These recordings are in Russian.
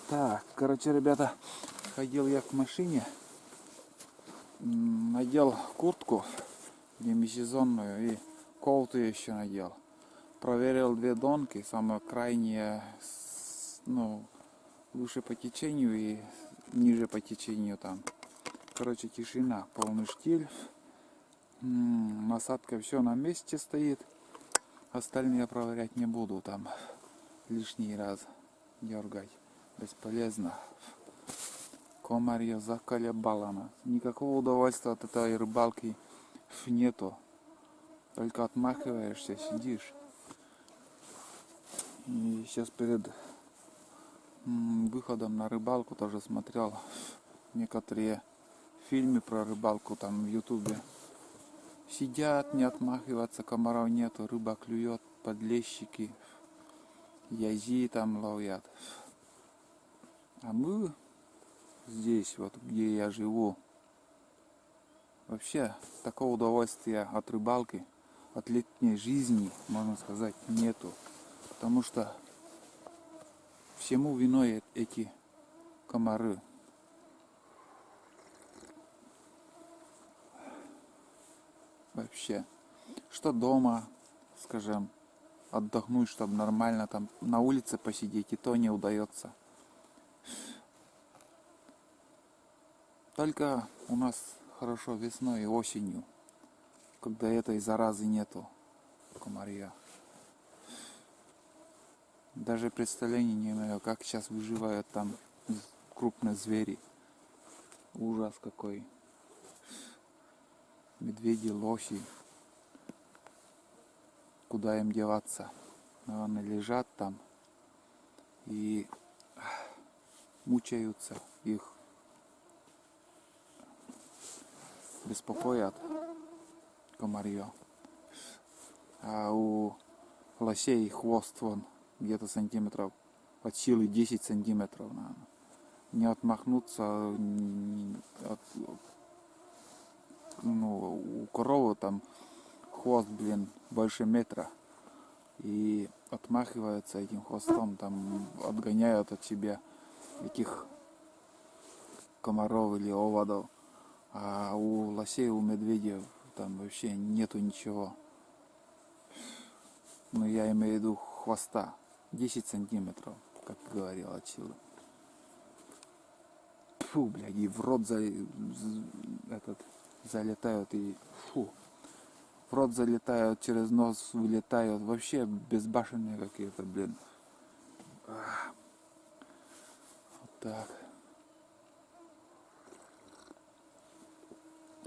Так, короче, ребята, ходил я к машине, надел куртку демисезонную и кофту еще надел. Проверил две донки, самые крайние, ну, выше по течению и ниже по течению там. Короче, тишина, полный штиль. Насадка все на месте стоит. Остальные проверять не буду, там лишний раз дергать. Бесполезно. Комарья заколебалана. Никакого удовольствия от этой рыбалки нету. Только отмахиваешься, сидишь. И сейчас перед выходом на рыбалку тоже смотрел некоторые фильмы про рыбалку там в ютубе. Сидят, не отмахиваться, комаров нету, рыба клюет, подлещики, язи там ловят. А мы здесь, вот где я живу, вообще такого удовольствия от рыбалки, от летней жизни, можно сказать, нету. Потому что всему виной эти комары. Вообще. Что дома, скажем, отдохнуть, чтобы нормально там на улице посидеть, и то не удается. Только у нас хорошо весной и осенью, когда этой заразы нету, комарья. Даже представления не имею, как сейчас выживают там крупные звери. Ужас какой. Медведи, лоси. Куда им деваться? Наверное, лежат там и мучаются. Их беспокоят комарье. А у лосей хвост вон где-то сантиметров от силы 10 сантиметров, наверное. Не отмахнуться от, у коровы там хвост, больше метра. И отмахиваются этим хвостом, там отгоняют от себя этих комаров или оводов. А у лосей, у медведей там вообще нету ничего. Ну, я имею в виду хвоста. 10 сантиметров, как говорил, от силы. Фу, блядь, и в рот залетают и фу. В рот залетают, через нос вылетают. Вообще безбашенные какие-то, блин. Вот так.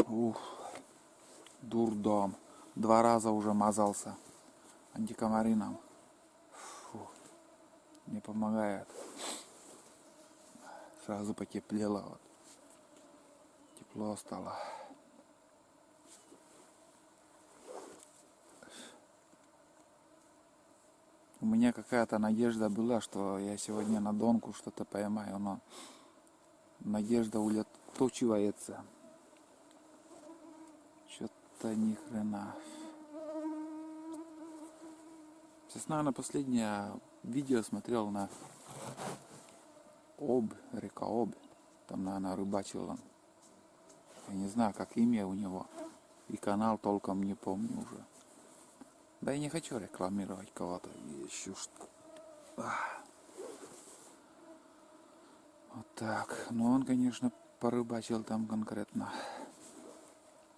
Ух. Дурдом. 2 раза уже мазался антикомарином. Фу. Не помогает. Сразу потеплело. Вот. Тепло стало. У меня какая-то надежда была, что я сегодня на донку что-то поймаю, но надежда улетучивается. Что-то ни хрена. Сейчас, наверное, последнее видео смотрел на река Обь. Там, наверное, рыбачил он. Я не знаю, как имя у него. И канал толком не помню уже. Да и не хочу рекламировать кого-то. Еще что. Вот так. Но он, конечно, порыбачил там конкретно.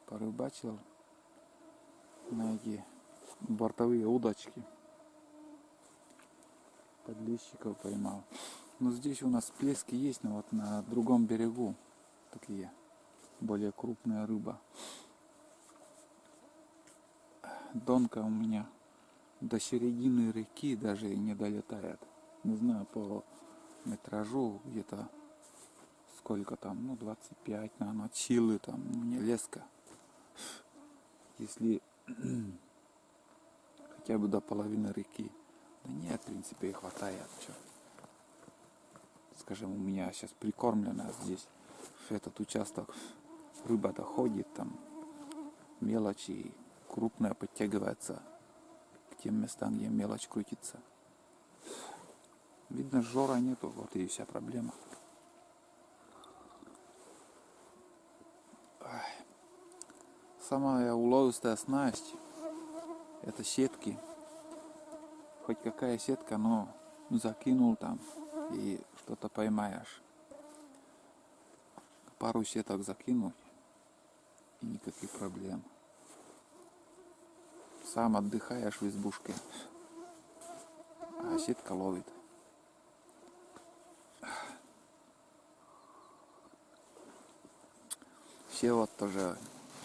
Порыбачил на эти бортовые удочки. Подлещиков поймал. Но здесь у нас плески есть, но вот на другом берегу такие более крупная рыба. Донка у меня до середины реки даже не долетает. Не знаю, по метражу где-то сколько там, 25, наверное, от силы там, мне леска. Если хотя бы до половины реки. Да нет, в принципе, и хватает. Чё. Скажем, у меня сейчас прикормлено здесь, в этот участок, рыба-то ходит, там мелочи, крупная подтягивается к тем местам, где мелочь крутится. Видно, жора нету, вот и вся проблема. Самая уловистая снасть — это сетки. Хоть какая сетка, но закинул там и что-то поймаешь. Пару сеток закинуть и никаких проблем. Сам отдыхаешь в избушке, а сетка ловит. Все вот тоже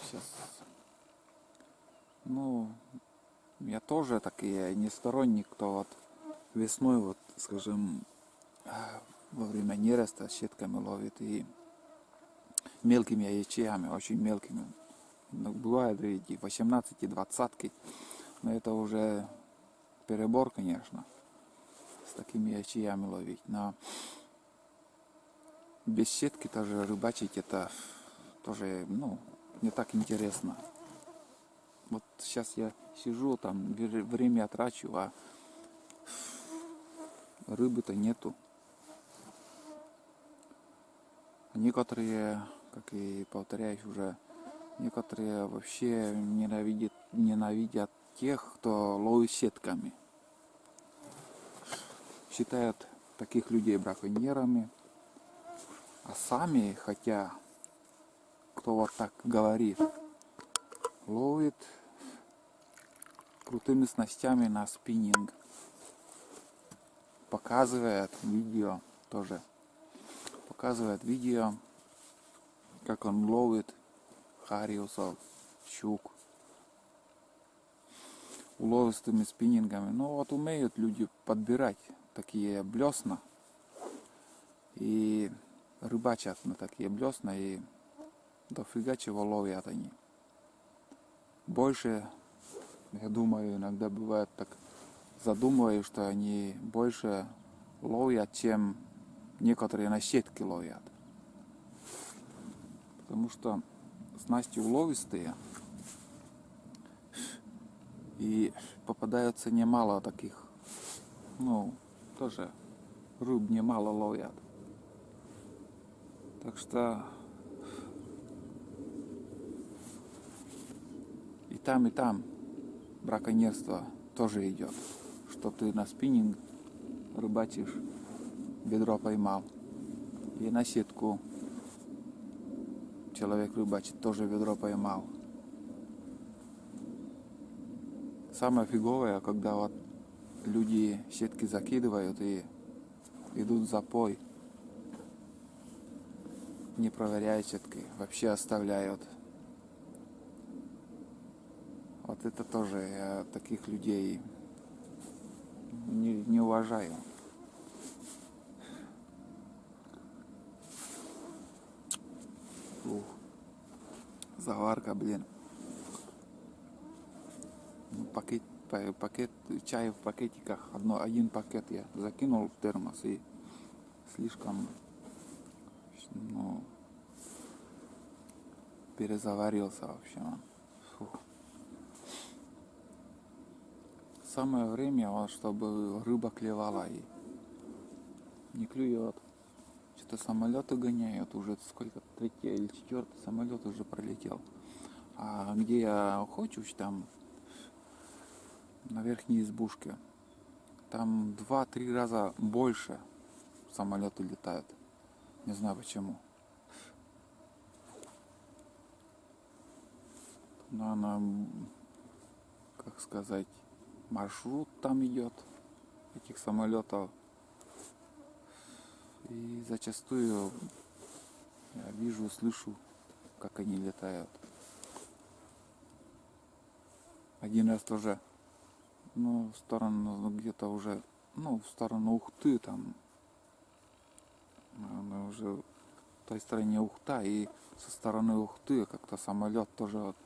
сейчас, ну, я тоже такие не сторонник, кто вот весной, вот, скажем, во время нереста сетками ловит и мелкими ячеями, очень мелкими. Ну, бывает и 18, и 20, но это уже перебор, конечно, с такими ячеями ловить. Но без сетки тоже рыбачить это тоже, ну, не так интересно. Вот сейчас я сижу там, время трачу, а рыбы-то нету. Некоторые, как и повторяюсь уже, некоторые вообще ненавидят тех, кто ловит сетками. Считают таких людей браконьерами. А сами, хотя, кто вот так говорит, ловит крутыми снастями на спиннинг. Показывает видео тоже. Показывает видео, как он ловит хариусов, щук уловистыми спиннингами. Ну вот умеют люди подбирать такие блесна и рыбачат на такие блесна, и дофига чего ловят они. Больше, я думаю, иногда бывает так, задумываюсь, что они больше ловят, чем некоторые на сетки ловят. Потому что снасти уловистые, и попадается немало таких, ну, тоже рыб немало ловят. Так что и там браконьерство тоже идет. Что ты на спиннинг рыбачишь, бедро поймал. И на сетку человек рыбачит, тоже ведро поймал. Самое фиговое, когда вот люди сетки закидывают и идут в запой, не проверяя сетки, вообще оставляют. Вот это тоже, я таких людей не уважаю. Ух, заварка, блин. Пакет чая в пакетиках, один пакет я закинул в термос и слишком, ну, перезаварился вообще. Фух. Самое время, вот, чтобы рыба клевала, и не клюет. Что-то самолеты гоняют, уже сколько, третий или четвертый самолет уже пролетел. А где я охочусь, там на верхней избушке, там 2-3 раза больше самолеты летают. Не знаю почему. Но она, как сказать, маршрут там идет этих самолетов. И зачастую я вижу, слышу, как они летают. Один раз тоже, ну, в сторону, где-то уже, ну, в сторону Ухты, там, уже в той стороне Ухта, и со стороны Ухты как-то самолет тоже вот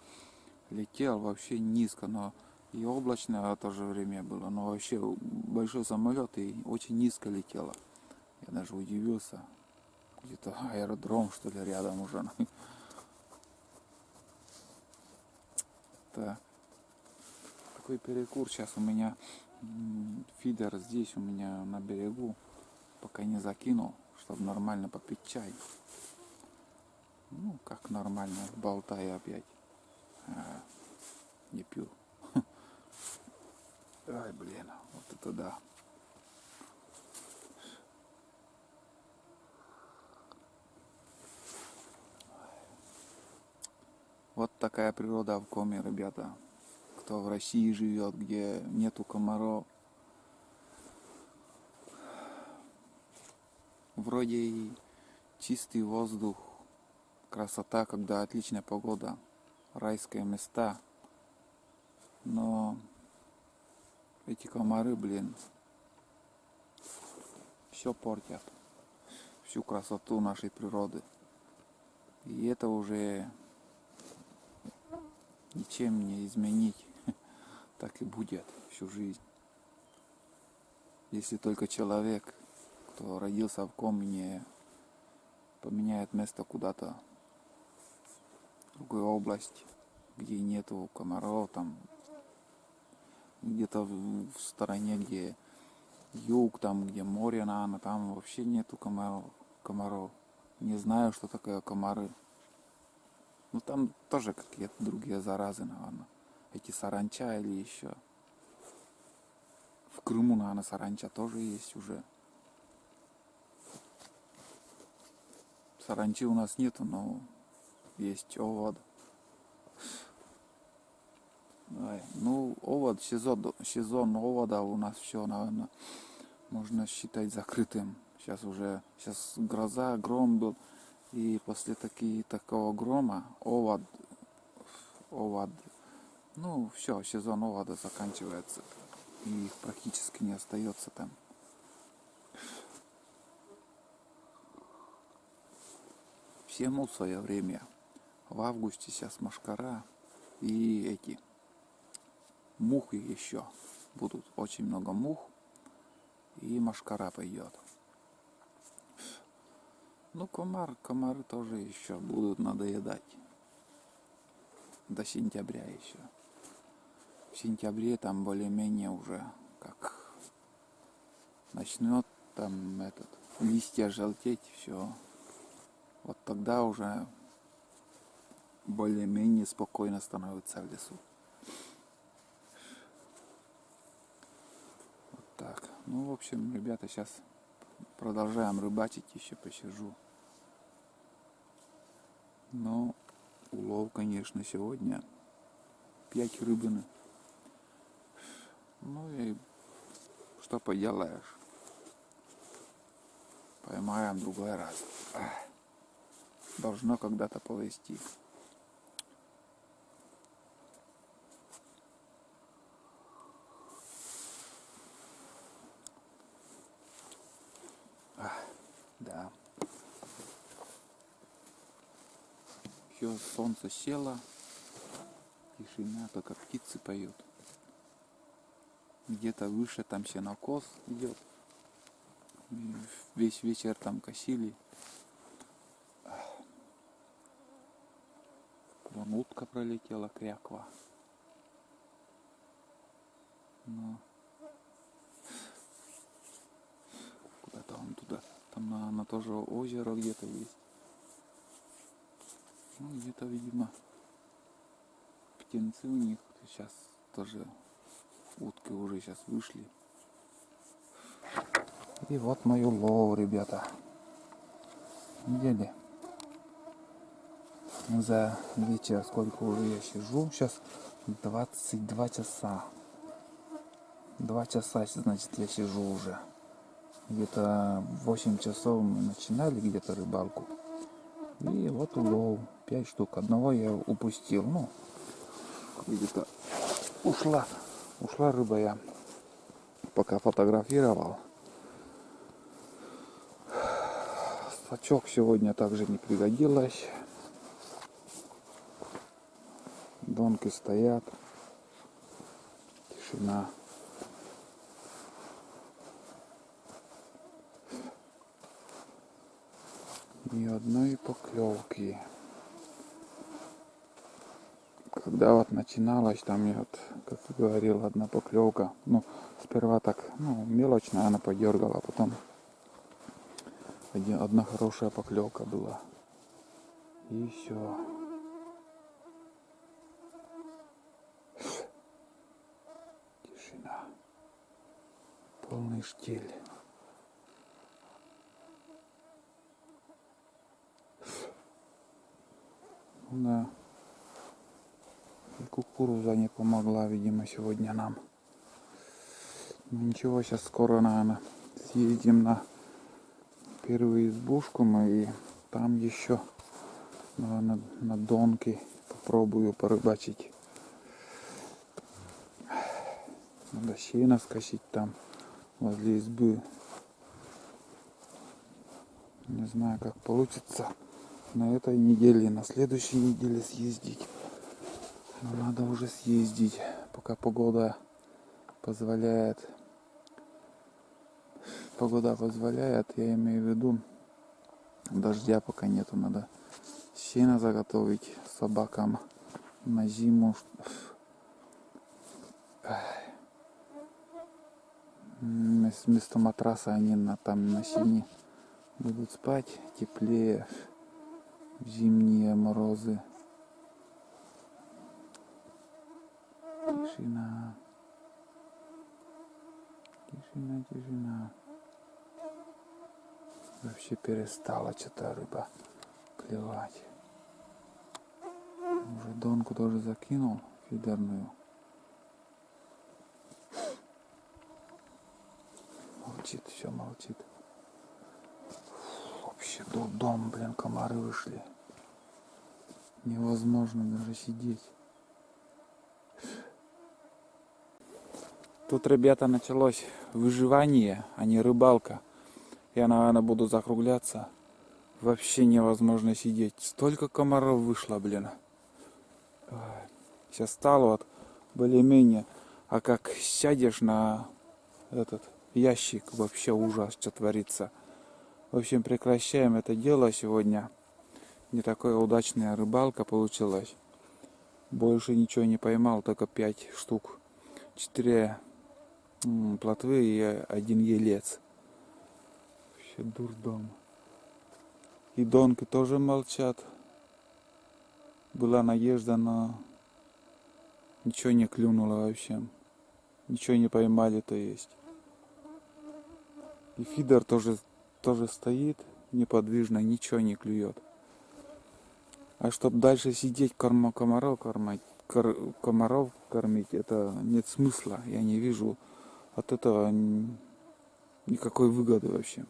летел вообще низко, но и облачное в то же время было, но вообще большой самолет и очень низко летело. Я даже удивился. Где-то аэродром, что ли, рядом уже. Так. Такой перекур сейчас у меня. Фидер здесь у меня на берегу. пока не закинул, чтобы нормально попить чай. Ну, как нормально, болтаю опять. Не пью. Ай, блин, вот это да. Вот такая природа в Коми, ребята. Кто в России живет, где нету комаров. Вроде и чистый воздух, красота, когда отличная погода, райские места. Но эти комары, блин, все портят. Всю красоту нашей природы. И это уже ничем не изменить. Так и будет всю жизнь. Если только человек, кто родился в Коми, не поменяет место куда-то в другую область, где нету комаров, там где-то в стороне, где юг, там где море, наверное, там вообще нету комаров. Не знаю, что такое комары. Ну там тоже какие-то другие заразы, наверное. Эти саранча или еще. В Крыму, наверное, саранча тоже есть уже. Саранчи у нас нету, но есть овод. Ну, овод, сезон овода у нас все, наверное, можно считать закрытым. Сейчас гроза, гром был. И после такого грома овод, ну, все, сезон овода заканчивается. И их практически не остается там. Всему свое время. В августе сейчас мошкара и эти мухи еще будут. Очень много мух. И мошкара пойдет. Ну, комары тоже еще будут надоедать. До сентября еще. В сентябре там более-менее уже как начнет там листья желтеть, все. Вот тогда уже более-менее спокойно становится в лесу. Вот так. Ну, в общем, ребята, сейчас продолжаем рыбачить, еще посижу. Но улов, конечно, сегодня 5 рыбины. Ну и что поделаешь. Поймаем другой раз. Должно когда-то повезти. Да. Все, солнце село. Тишина, только птицы поют. Где-то выше там сенокос идет. Весь вечер там косили. Вон утка пролетела, кряква. Но куда-то он туда. Там, наверное, тоже озеро где-то есть. Ну, где-то, видимо, птенцы у них сейчас тоже. Утки уже сейчас вышли. И вот мой улов, ребята. Видели? За вечер сколько уже я сижу? Сейчас 22 часа. 2 часа, значит, я сижу уже. Где-то 8 часов мы начинали где-то рыбалку. И вот улов. 5 штук. Одного я упустил. Ну, где-то ушла рыба, я пока фотографировал. Сачок сегодня также не пригодилось. Донки стоят. Тишина. Ни одной поклевки. Когда вот начиналось, там я вот, как и говорил, одна поклевка. Ну, сперва так, мелочно она подергала, а потом Одна хорошая поклевка была. И все. Тишина. Полный штиль. Да. И кукуруза не помогла, видимо, сегодня нам. Ну ничего, сейчас скоро, наверное, съездим на первую избушку мы и там еще, наверное, на Донке попробую порыбачить. Надо сено скосить там возле избы. Не знаю, как получится на этой неделе, на следующей неделе съездить. Но надо уже съездить, пока погода позволяет. Погода позволяет, я имею в виду, дождя пока нету, надо сено заготовить собакам на зиму. Вместо матраса они там на сене будут спать теплее в зимние морозы. Тишина. Тишина, тишина. Вообще перестала что-то рыба клевать. Уже донку тоже закинул, фидерную. Молчит, все молчит. Вообще дом, блин, комары вышли. Невозможно даже сидеть. Тут, ребята, началось выживание, а не рыбалка. Я, наверное, буду закругляться. Вообще невозможно сидеть. Столько комаров вышло, блин. Сейчас стало вот более-менее. А как сядешь на этот ящик, вообще ужас, что творится. В общем, прекращаем это дело сегодня. Не такая удачная рыбалка получилась. Больше ничего не поймал, только 5 штук. 4 плотвы и 1 елец. Вообще дурдом. И донки тоже молчат. Была надежда, но ничего не клюнуло вообще. Ничего не поймали, то есть. И фидер тоже стоит неподвижно, ничего не клюет. А чтобы дальше сидеть, комаров кормить, это нет смысла. Я не вижу от этого никакой выгоды вообще.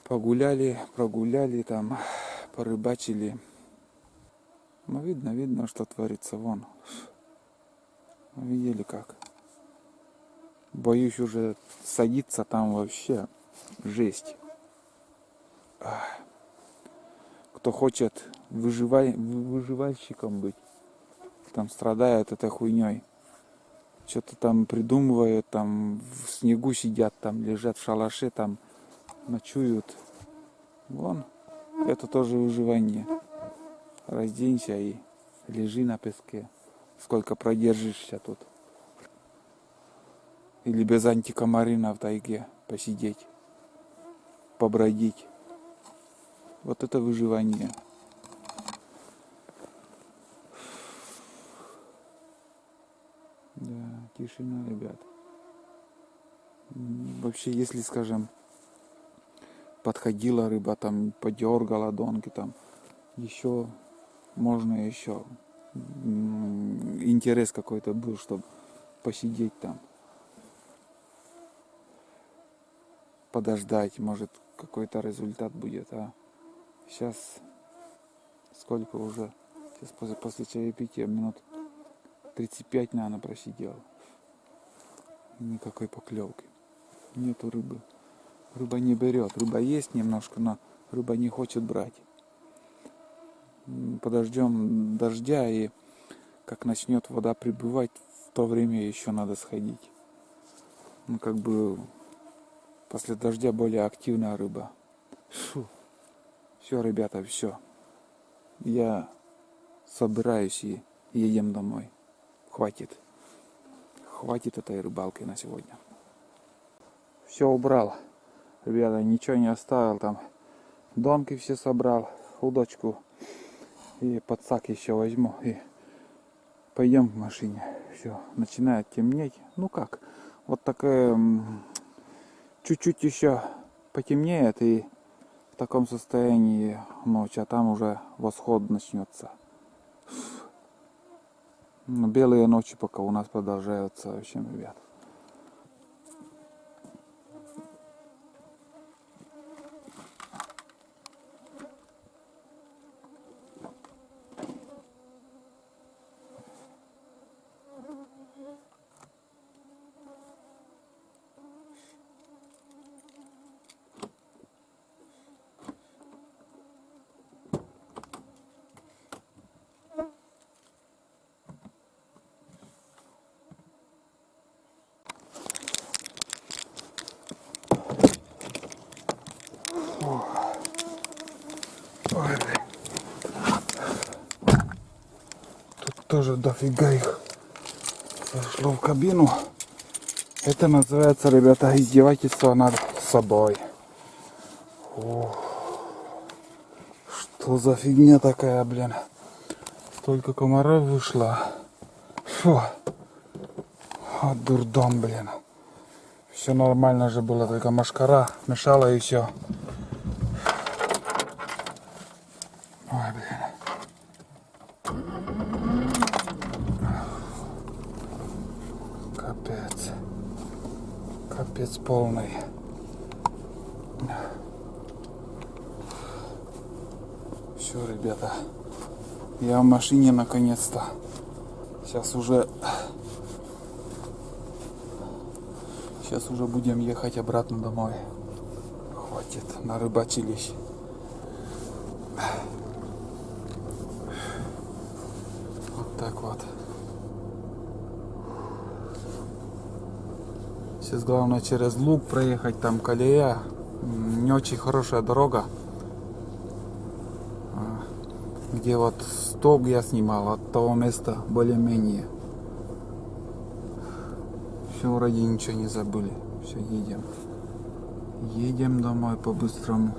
Прогуляли там, порыбачили. Ну, видно, что творится вон. Видели как? Боюсь уже садиться там вообще. Жесть. Кто хочет выживальщиком быть, там страдает этой хуйней. Что-то там придумывают, там в снегу сидят, там лежат в шалаше, там ночуют. Вон, это тоже выживание. Разденься и лежи на песке. Сколько продержишься тут. Или без антикомарина в тайге посидеть, побродить. Вот это выживание. Да, тишина, ребят. Вообще, если, скажем, подходила рыба, там, подергала донки, там, еще можно еще интерес какой-то был, чтобы посидеть там. Подождать, может, какой-то результат будет, а сейчас сколько уже? Сейчас после чаепития минут 35, наверное, просидел. Никакой поклевки. Нету рыбы. Рыба не берет. Рыба есть немножко, но рыба не хочет брать. Подождем дождя, и как начнет вода прибывать, в то время еще надо сходить. Ну, как бы после дождя более активная рыба. Все, ребята, все. Я собираюсь и едем домой. Хватит. Хватит этой рыбалки на сегодня. Все убрал. Ребята, ничего не оставил там. Домки все собрал, удочку и подсак еще возьму. И пойдем в машине. Все, начинает темнеть. Ну как, вот такая чуть-чуть еще потемнеет и в таком состоянии ночь, а там уже восход начнется. Но белые ночи пока у нас продолжаются, в общем, ребят. Тут тоже дофига их зашло в кабину. Это называется, ребята, издевательство над собой. Ох, что за фигня такая, блин. Столько комаров вышло. Фу. Вот дурдом, блин. Все нормально же было, только мошкара мешала и все. Ой, блин. Капец. Капец полный. Все, ребята. Я в машине наконец-то. Сейчас уже будем ехать обратно домой. Хватит, нарыбачились. Вот так вот. Сейчас главное через луг проехать, там колея. Не очень хорошая дорога. Где вот сток я снимал, от того места более-менее. Все, вроде ничего не забыли. Все, едем. Едем домой по-быстрому.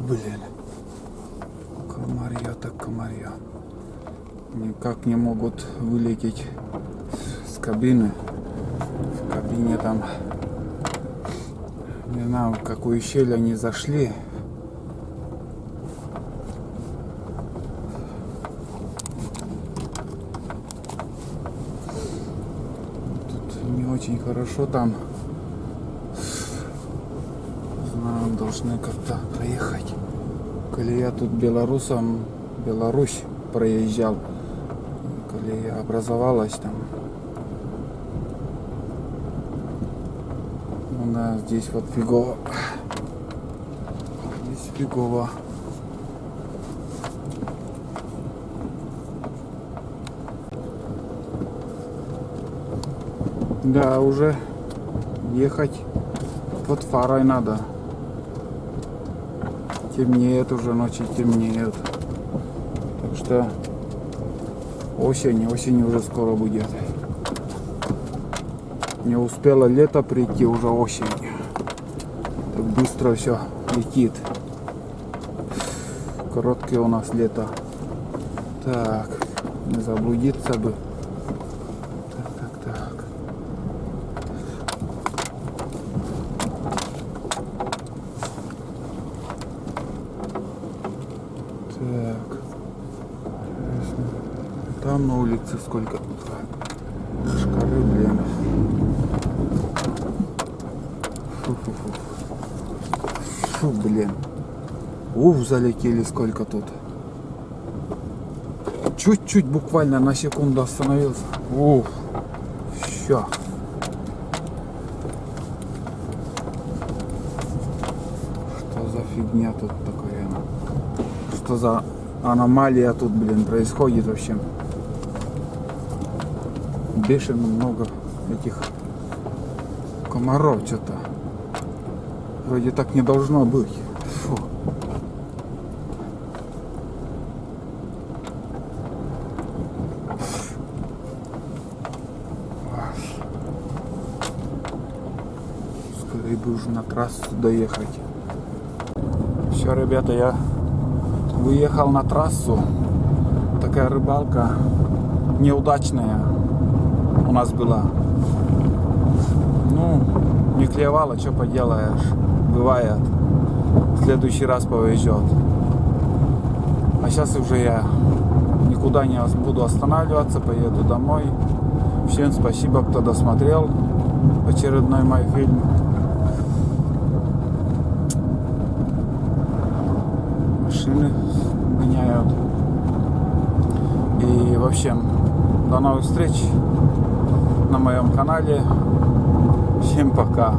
Блин. Комарья так комарья. Никак не могут вылететь с кабины. В кабине там, не знаю, в какую щель они зашли. Тут не очень хорошо там. Знаю, должны как-то проехать. Колея тут белорусом, Беларусь проезжал. Колея образовалась там. У нас здесь вот фигово. Здесь фигово. Да, уже ехать под фарой надо. Темнеет уже, ночи темнеют. Так что осень уже скоро будет. Не успело лето прийти, уже осень. Так быстро все летит. Короткое у нас лето. Так, не заблудиться бы. Так. Так. Там на улице сколько шкары, блин. Фу, блин. Залетели сколько тут. Чуть-чуть буквально на секунду остановился. Все. Что за фигня тут такая? Что за аномалия тут, блин, происходит вообще? Бешено много этих комаров что-то. Вроде так не должно быть. Фу. бы уже на трассу доехать. Все, ребята, я выехал на трассу. Такая рыбалка неудачная у нас была. Ну, не клевало, что поделаешь. Бывает. В следующий раз повезет. А сейчас уже я никуда не буду останавливаться, поеду домой. Всем спасибо, кто досмотрел очередной мой фильм. Машины гоняют. И в общем, до новых встреч на моем канале. Всем пока.